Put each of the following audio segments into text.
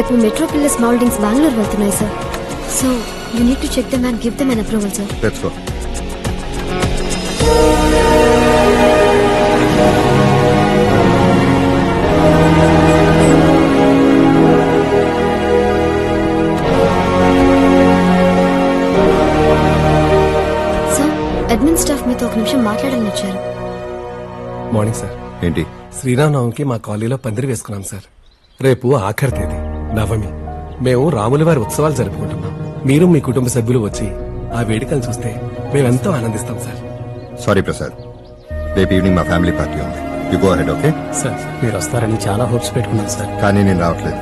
రేపు Metropolis mouldings Bengaluru వెళ్తున్నాయి sir. So you need to check them and give them an approval sir. Let's go. Admin staff మీతో ఒక నిమిషం మాట్లాడాలని వచ్చారు. Morning sir. ఏంటి? శ్రీరామనవమికి మా కాలనీలో పందిరి వేసుకున్నాం సార్. రేపు ఆఖరి తేదీ నవమి. మేము రాముల వారి ఉత్సవాలు జరుపుకుంటున్నాం. మీరు మీ కుటుంబ సభ్యులు వచ్చి ఆ వేడుకలు చూస్తే మేమెంతో ఆనందిస్తాం సార్. సారీ ప్రసాద్, రేపు ఈవినింగ్ మా ఫ్యామిలీ పార్టీ ఉంది. You go ahead. Okay sir, మీరు వస్తారని చాలా హోప్స్ పెట్టుకున్నాను సార్. కానీ నేను రావట్లేదు.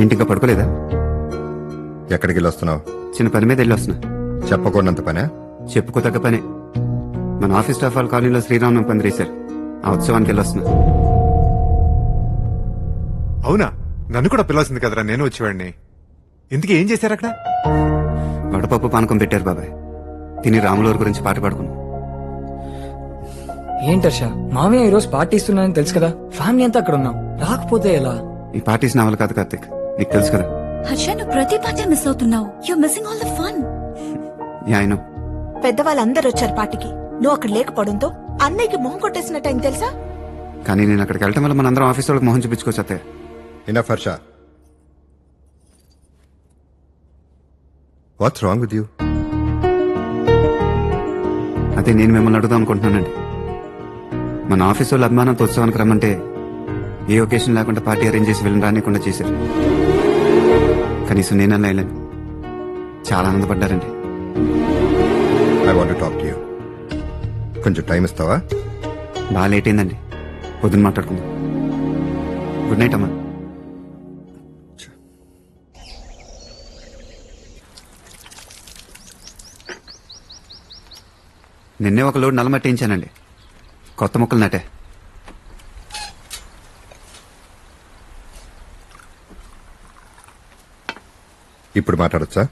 ఏంటి ఇంకా పడుకోలేదా? ఎక్కడికి వెళ్ళి వస్తున్నావు? చిన్న పని మీద వెళ్ళి వస్తున్నా. చెప్పకూడనంత పనే? చెప్పుకోదగ్గ పనే. మన ఆఫీస్ స్టాఫ్ వాళ్ళ కాలనీలో శ్రీరామనవమి పందిరేశారు. ఆ ఉత్సవానికి వెళ్ళి వస్తున్నా. అవునా? నన్ను కూడా పిలవాల్సింది కదరా, నేను వచ్చేవాడిని. ఇందుకు ఏం చేశారు అక్కడ? వడపప్పు పానకం పెట్టారు బాబాయ్. తిని రాములవారి గురించి పాట పాడుకున్నాం. ఏంటర్ష, మామయ్య ఈరోజు పార్టీ ఇస్తున్నానని తెలుసు కదా, ఫ్యామిలీ అంతా అక్కడ ఉన్నాం, రాకపోతే ఎలా? ఈ పార్టీస్ నా వల్ల కాదు కార్తిక్, నీకు తెలుసు కదా. హర్ష, నువ్వు ప్రతి పార్టీ మిస్ అవుతున్నావు. You missing all the fun. Yeah I know. పెద్దవాళ్ళందరూ వచ్చారు పార్టీకి. నువ్వు అక్కడ లేకపోవడంతో అన్నయ్యకి మొహం కొట్టేసిన టైం తెలుసా? కానీ నేను అక్కడికి వెళ్ళటం వల్ల మనందరం ఆఫీస్ వాళ్ళకి మొహం చూపించుకోవచ్చు అత్తయ్య. Enough Harsha. What's wrong with you? అదే నేను మిమ్మల్ని అడుగుదాం అనుకుంటున్నానండి. మన ఆఫీస్ వాళ్ళు అభిమానంతో ఉత్సవానికి రమ్మంటే ఏ ఒకేషన్ లేకుండా పార్టీ అరేంజ్ చేసి వెళ్ళి రానికుండా చేశారు. కనీసం నేనన్నా వెళ్ళాను. చాలా ఆనందపడ్డారండి. I want to talk to you. కొంచెం టైం ఇస్తావా? బాగా లేట్ అయిందండి, పొద్దున్న మాట్లాడుకుందాం. గుడ్ నైట్ అమ్మా. నిన్నే ఒక లోడ్ నల్లమట్టించానండి. కొత్త మొక్కలు నాటే. ఇప్పుడు మాట్లాడచ్చా?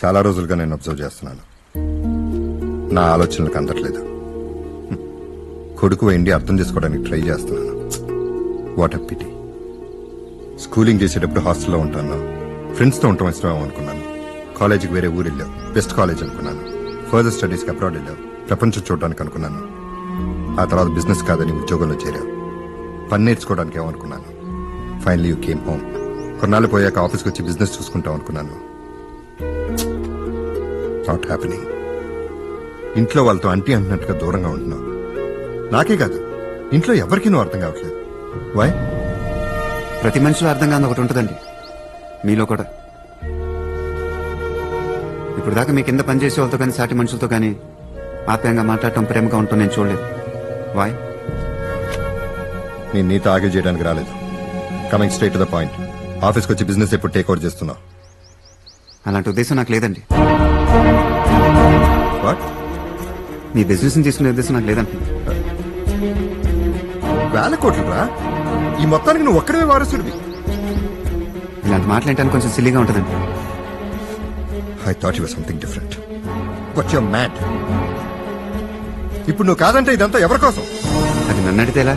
చాలా రోజులుగా నేను అబ్జర్వ్ చేస్తున్నాను. నా ఆలోచనలకు అందట్లేదు. కొడుకు ఎండి అర్థం చేసుకోవడానికి ట్రై చేస్తున్నాను. What a PT. స్కూలింగ్ చేసేటప్పుడు హాస్టల్లో ఉంటాను. ఫ్రెండ్స్తో ఉండటం ఇష్టం అనుకున్నాను. కాలేజీకి వేరే ఊరు వెళ్ళావు, బెస్ట్ కాలేజ్ అనుకున్నాను. ఫర్దర్ స్టడీస్కి అబ్రాడ్ వెళ్ళావు, ప్రపంచం చూడడానికి అనుకున్నాను. ఆ తర్వాత బిజినెస్ కాదని ఉద్యోగంలో చేరావు. పని నేర్చుకోవడానికి ఏమనుకున్నాను. Finally you came home. కొన్నాళ్ళు పోయాక ఆఫీస్కి వచ్చి బిజినెస్ చూసుకుంటాం అనుకున్నాను. Not happening. ఇంట్లో వాళ్ళతో అంటీ అంటున్నట్టుగా దూరంగా ఉంటున్నావు. నాకే కాదు, ఇంట్లో ఎవరికీ నువ్వు అర్థం కావట్లేదు. వై? ప్రతి మనిషిలో అర్థం కాని ఒకటి ఉంటుందండి, మీలో కూడా. ఇప్పుడు దాకా మీ కింద పనిచేసే వాళ్ళతో కానీ సాటి మనుషులతో కానీ ఆప్యాయంగా మాట్లాడటం, ప్రేమగా ఉండటం నేను చూడలేదు. వాయ్? నేను నీతో ఆగిల్ చేయడానికి రాలేదు. Coming straight to the point. ఆఫీస్కి వచ్చి బిజినెస్ ఎప్పుడు టేక్ ఓవర్ చేస్తున్నావు? అలాంటి ఉద్దేశం నాకు లేదండి. వాట్? మీ బిజినెస్ ని తీసుకునే ఉద్దేశం నాకు లేదండి. వేల కోట్లు రా, ఈ మొత్తానికి నువ్వు ఒక్కడే వారసుడివి. ఇలాంటి మాట్లాడటానికి కొంచెం సిల్లీగా ఉంటుందండి. I thought you were something different, but you are mad. ఇప్పుడు నువ్వు కాదంటే ఇదంతా ఎవరి కోసం? అది నన్ను అడిగితే ఎలా?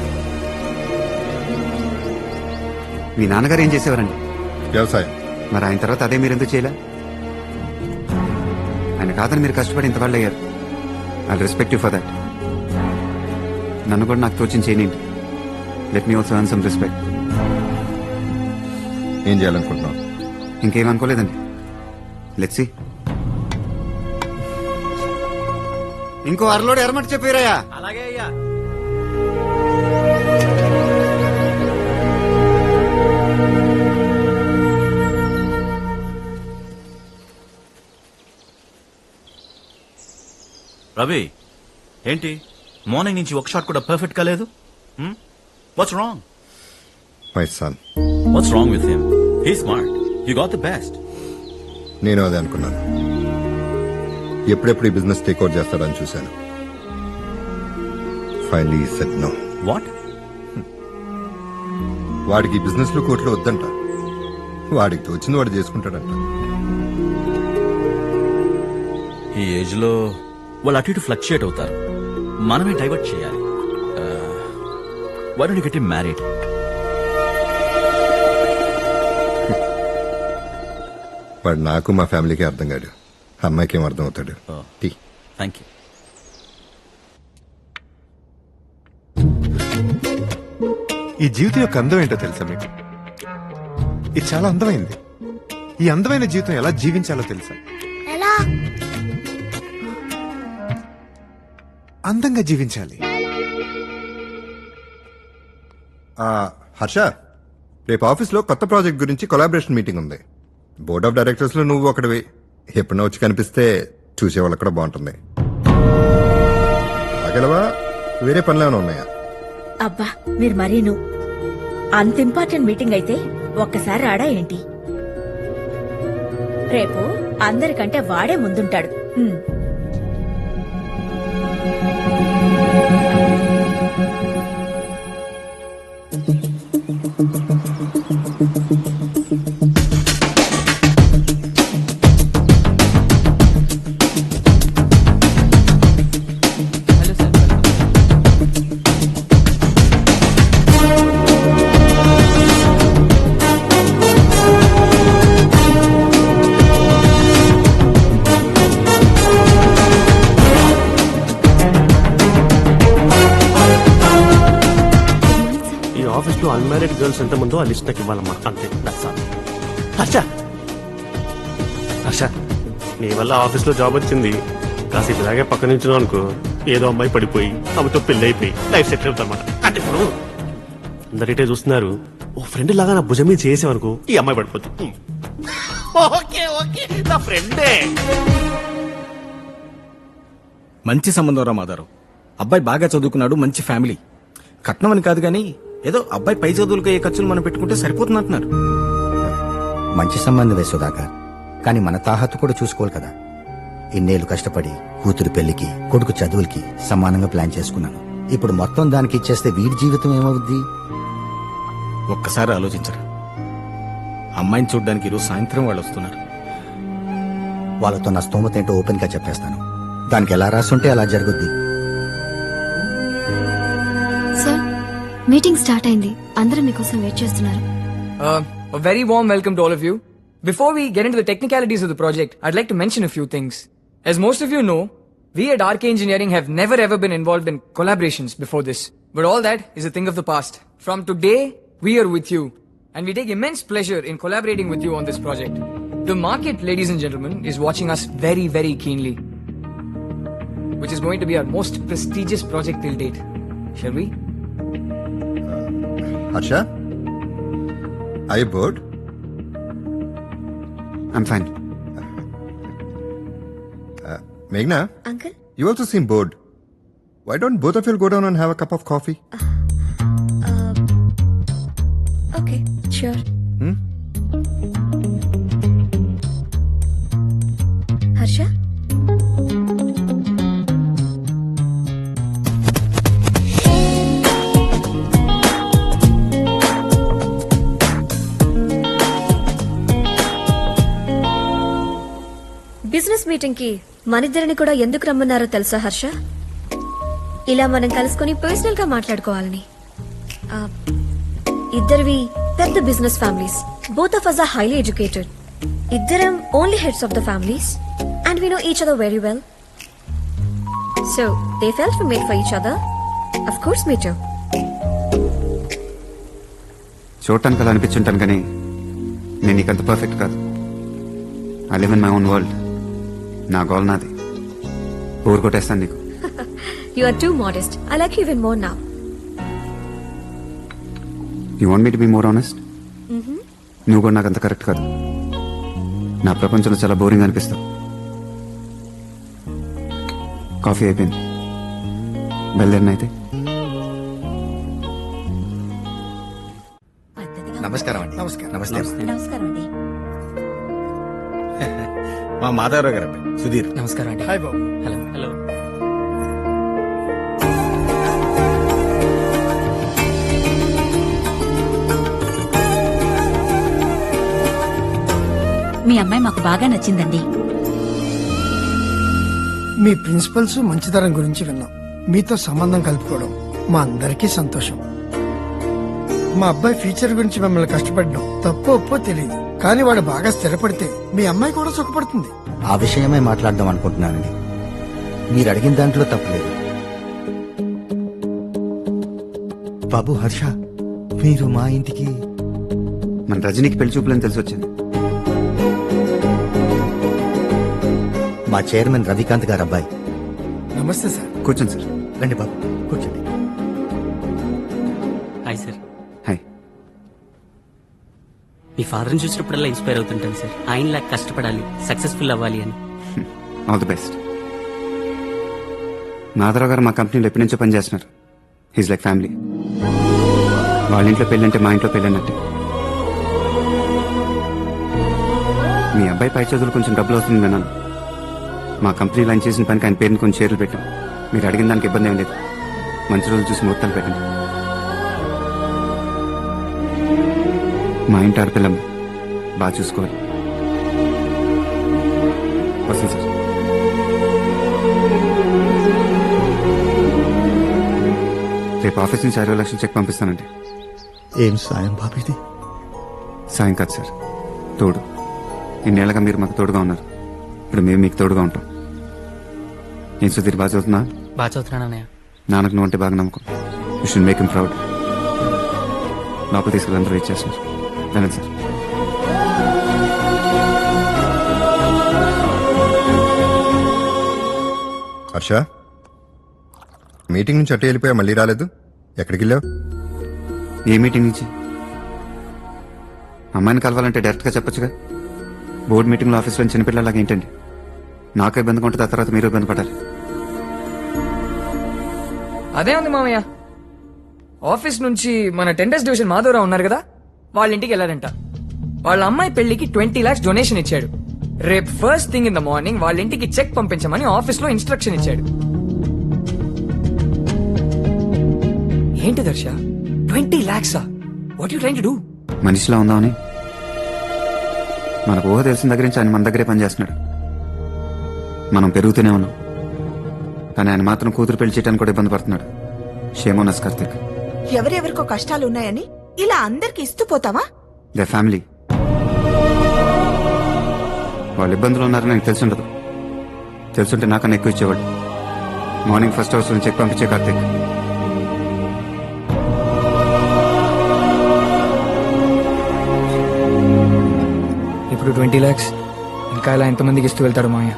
మీ నాన్నగారు ఏం చేసేవారండి? వ్యవసాయం. మరి ఆయన తర్వాత అదే మీరు ఎందుకు చేయలే? ఆయన కాదని మీరు కష్టపడి ఇంత వాళ్ళు అయ్యారు. I respect you for that. నన్ను కూడా నాకు తోచిన చేయనండి. Let me also earn some respect. ఏం చేయాలనుకుంటున్నావు? ఇంకేమనుకోలేదండి. Let's see. ఇంకో అరలోడు ఎరమట్టి చెప్పారయ్యా. అలాగే అయ్యా. రవి, ఏంటి మార్నింగ్ నుంచి ఒక షాట్ కూడా పర్ఫెక్ట్ కాలేదు? What's wrong? My son. What's wrong with him? He smart. You got the best. నేను అదే అనుకున్నాను. ఎప్పుడెప్పుడు ఈ బిజినెస్ టేక్ ఓవర్ చేస్తాడని చూశాను. Finally he said no. What? వాడికి బిజినెస్ లో కోట్లు వద్దంట. వాడికి తోచింది వాడు చేసుకుంటాడంట. ఈ ఏజ్ లో వాళ్ళు అటు ఇటు ఫ్లక్చుయేట్ అవుతారు, మనమే డైవర్ట్ చేయాలి. Why don't you get him married? వాడు నాకు మా ఫ్యామిలీకి అర్థం కాడు, అమ్మాయికి ఏం అర్థం అవుతాడు. టీ. Thank you. ఈ జీవితం యొక్క అందం ఏంటో తెలుసా మీకు? ఇది చాలా అందమైంది. ఈ అందమైన జీవితం ఎలా జీవించాలో తెలుసా? ఎలా? అందంగా జీవించాలి. హర్ష, రేపు ఆఫీస్లో కొత్త ప్రాజెక్ట్ గురించి కొలాబరేషన్ మీటింగ్ ఉంది. బోర్డ్ ఆఫ్ డైరెక్టర్స్ లో నువ్వు ఒకటివి. ఎప్పుడైనా వచ్చి కనిపిస్తే చూసేవాళ్ళకి కూడా బాగుంటుంది. ఆగలవా? వేరే పనులు ఏమైనా ఉన్నాయా? అబ్బా మీరు మరీను అంత ఇంపార్టెంట్ మీటింగ్ అయితే ఒక్కసారి రాడా ఏంటి? రేపు అందరికంటే వాడే ముందుంటాడు. ఆఫీస్ లో అన్మ్యారీడ్ గర్ల్స్ ఎంత ముందో ఆ లిస్ట్ నాకు ఇవ్వాలమ్మా, అంతే. హర్ష, హర్ష, నీ వల్ల ఆఫీస్ లో జాబ్ వచ్చింది. కాసేపు ఇలాగే పక్క నుంచి అనుకో, ఏదో అమ్మాయి పడిపోయి ఆమెతో పెళ్లి అయిపోయి లైఫ్ సెటిల్ అవుతారన్నమాట. అంటే ఇప్పుడు అందరిటే చూస్తున్నారు, ఓ ఫ్రెండ్ లాగా నా భుజం మీద చేసేవనుకో ఈ అమ్మాయి పడిపోతుంది. ఓకే ఓకే, నా ఫ్రెండే. మంచి సంబంధం రా మాధవ్. అబ్బాయి బాగా చదువుకున్నాడు, మంచి ఫ్యామిలీ. కట్నం అని కాదు గానీ ఏదో అబ్బాయి పై చదువులకు ఏ ఖర్చులు మనం పెట్టుకుంటే సరిపోతుంది అంటున్నారు. మంచి సంబంధమే సుధాకర్, కానీ మన తాహత్తు కూడా చూసుకోవాలి కదా. ఇన్నేళ్లు కష్టపడి కూతురు పెళ్లికి, కొడుకు చదువులకి సమానంగా ప్లాన్ చేసుకున్నాను. ఇప్పుడు మొత్తం దానికి ఇచ్చేస్తే వీడి జీవితం ఏమవుద్ది? ఒక్కసారి ఆలోచించరు. అమ్మాయిని చూడ్డానికి ఈరోజు సాయంత్రం వాళ్ళు వస్తున్నారు. వాళ్ళతో నా స్తోమత ఏంటో ఓపెన్ గా చెప్పేస్తాను. దానికి ఎలా రాసుంటే అలా జరుగుద్ది. సార్, మీటింగ్ స్టార్ట్ అయింది. అందరూ మీకోసం వెయిట్ చేస్తున్నారు. A very warm welcome to all of you. Before we get into the technicalities of the project, I'd like to mention a few things. As most of you know, we at RK Engineering have never ever been involved in collaborations before this. But all that is a thing of the past. From today, we are with you. And we take immense pleasure in collaborating with you on this project. The market, ladies and gentlemen, is watching us very, very keenly. Which is going to be our most prestigious project till date. Shall we? Harsha, are you bored? I'm fine. Meghna, uncle, you also seem bored. Why don't both of you go down and have a cup of coffee? Okay, sure. Harsha, business meeting కి మనిద్దరిని కూడా ఎందుకు రమ్మన్నారో తెలుసా హర్ష? ఇలా మనం కలుసుకొని personal గా మాట్లాడుకోవాలని. ఇద్దరివి పెద్ద business families. Both of us are highly educated. ఇద్దరం only heads of the families and we know each other very well. So they felt we made for each other. Of course me too. చూడటానికి అలా అనిపించుంటాను కానీ నేను నీకంత perfect కాదు. I live in my own world. నా goal నాది. ఊరు కొట్టేస్తాను నీకు. You are too modest. I like you even more now. You want me to be more honest? నువ్వు కూడా నాకు అంత కరెక్ట్ కాదు. నా ప్రపంచంలో చాలా బోరింగ్ అనిపిస్తావు. కాఫీ అయిపోయింది, బయలుదేరినైతే. నమస్కారం అండి. నమస్తే. నమస్కారం అండి. మా మాధవరావు గారు అబ్బాయి సుధీర్. నమస్కారం అండి. హాయ్ బాబు. హలో. హలో. మీ అమ్మాయి మాకు బాగా నచ్చిందండి. మీ ప్రిన్సిపల్స్ మంచితనం గురించి విన్నాం. మీతో సంబంధం కలుపుకోవడం మా అందరికీ సంతోషం. మా అబ్బాయి ఫ్యూచర్ గురించి మిమ్మల్ని కష్టపడడం తప్పో ఒప్పో తెలియదు, కానీ వాడు బాగా స్థిరపడితే మీ అమ్మాయి కూడా సుఖపడుతుంది. ఆ విషయమే మాట్లాడదాం అనుకుంటున్నానండి. మీరు అడిగిన దాంట్లో తప్పలేదు. బాబు హర్ష, మీరు మా ఇంటికి మన రజనీకి పెళ్లి చూపులని తెలిసి వచ్చింది. మా చైర్మన్ రవికాంత్ గారు అబ్బాయి. నమస్తే సార్. కూర్చోండి సార్. రండి బాబు, కూర్చోండి. Hi sir. హాయ్. మీ ఫాదర్ని చూసినప్పుడల్లా ఇన్స్పైర్ అవుతుంటాను సార్. ఆయనలా కష్టపడాలి, సక్సెస్ఫుల్ అవ్వాలి అని. All the best. మాధవరావు గారు మా కంపెనీలో ఎప్పటి నుంచో పనిచేస్తున్నారు. He's like family. వాళ్ళ ఇంట్లో పెళ్ళంటే మా ఇంట్లో పెళ్ళన్నట్టే. మీ అబ్బాయి పై చదువులు కొంచెం డబ్బులు వస్తుంది విన్నాను. మా కంపెనీలో ఆయన చేసిన పనికి ఆయన పేరుని కొంచెం షేర్లు పెట్టాం. మీరు అడిగిన దానికి ఇబ్బంది ఏం లేదు. మంచి రోజులు చూసి ముహూర్తాలు పెట్టండి. మా ఇంటి ఆడపిల్లమ్మ బాగా చూసుకోవాలి. వస్తుంది సార్. రేపు ఆఫీస్ నుంచి 60 లక్షలు చెక్ పంపిస్తానండి. ఏం సాయం బాబు ఇది? సాయం కాదు సార్, తోడు. ఇన్నేళ్ళగా మీరు మాకు తోడుగా ఉన్నారు, ఇప్పుడు మేము మీకు తోడుగా ఉంటాం. ఏం సుధీర్, బాగా చదువుతున్నా? బాగా చదువుతున్నానన్నయ్య. నాన్నకు నువ్వు అంటే బాగా నమ్మకం. You should make him proud. లోపల తీసుకెళ్ళి అందరూ వెయిట్ చేస్తున్నారు. వెళ్ళండి సార్. హర్ష, మీటింగ్ నుంచి అటు వెళ్ళిపోయా, మళ్ళీ రాలేదు. ఎక్కడికి వెళ్ళావు? ఏ మీటింగ్ నుంచి? అమ్మాయిని కలవాలంటే డైరెక్ట్గా చెప్పొచ్చుగా. బోర్డు మీటింగ్లో ఆఫీస్లో చిన్నపిల్లలాగా ఏంటండి? నాకు ఇబ్బంది ఉంటుంది, ఆ తర్వాత మీరు ఇబ్బంది పడాలి. అదే ఉంది మామయ్య. ఆఫీస్ నుంచి మన టెండర్స్ డివిజన్ మాధవరావు ఉన్నారు కదా, వాళ్ళ ఇంటికి వెళ్ళారంట. వాళ్ళ అమ్మాయి పెళ్లికి 20 lakhs డొనేషన్ ఇచ్చాడు. రేపు first thing in the morning వాళ్ళ ఇంటికి చెక్ పంపించమని ఆఫీస్ లో ఇన్స్ట్రక్షన్ ఇచ్చాడు. ఏంటి దర్శ, 20 lakhs? What you trying to do? మనిషిలా ఉందామని. మనకు ఊహ తెలిసిన దగ్గర నుంచి ఆయన మన దగ్గరే పనిచేస్తున్నాడు. మనం పెరుగుతూనే ఉన్నాం, కానీ ఆయన మాత్రం కూతురు పెళ్లి చేయడానికి కూడా ఇబ్బంది పడుతున్నాడు. షేమోనస్ కార్తిక్. ఎవరెవరికో కష్టాలు ఉన్నాయని ఇలా అందరికి ఇస్తూ పోతావా? They family. వాళ్ళు ఇబ్బందులు ఉన్నారని నాకు తెలుసుండదు. తెలుసుంటే నాకన్నా ఎక్కువ ఇచ్చేవాడు. మార్నింగ్ ఫస్ట్ హౌస్ నుంచి చెక్ పంపించే కార్తిక్. ఇప్పుడు 20 lakhs ఇంకా ఇలా ఎంతమందికి ఇస్తూ వెళ్తాడు మామయ్య?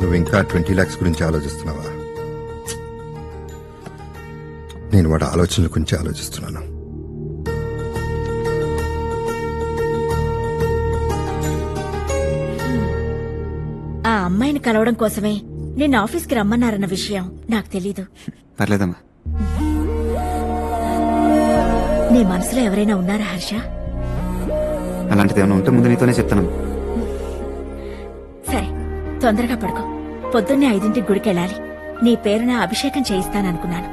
నువ్వు ఇంకా 20 lakhs గురించి ఆలోచిస్తున్నావా? నేను వాడి ఆలోచనల గురించి ఆలోచిస్తున్నాను. ఆ అమ్మాయిని కలవడం కోసమే నిన్న ఆఫీస్కి రమ్మన్నారన్న విషయం నాకు తెలీదు. పర్లేదమ్మా. నీ మనసులో ఎవరైనా ఉన్నారా హర్ష? అలాంటిది ఏమైనా ఉంటే ముందు నీతోనే చెప్తాను. సరే, తొందరగా పడుకో. పొద్దున్నే 5ంటికి గుడికెళ్ళాలి. నీ పేరున అభిషేకం చేయిస్తాననుకున్నాను.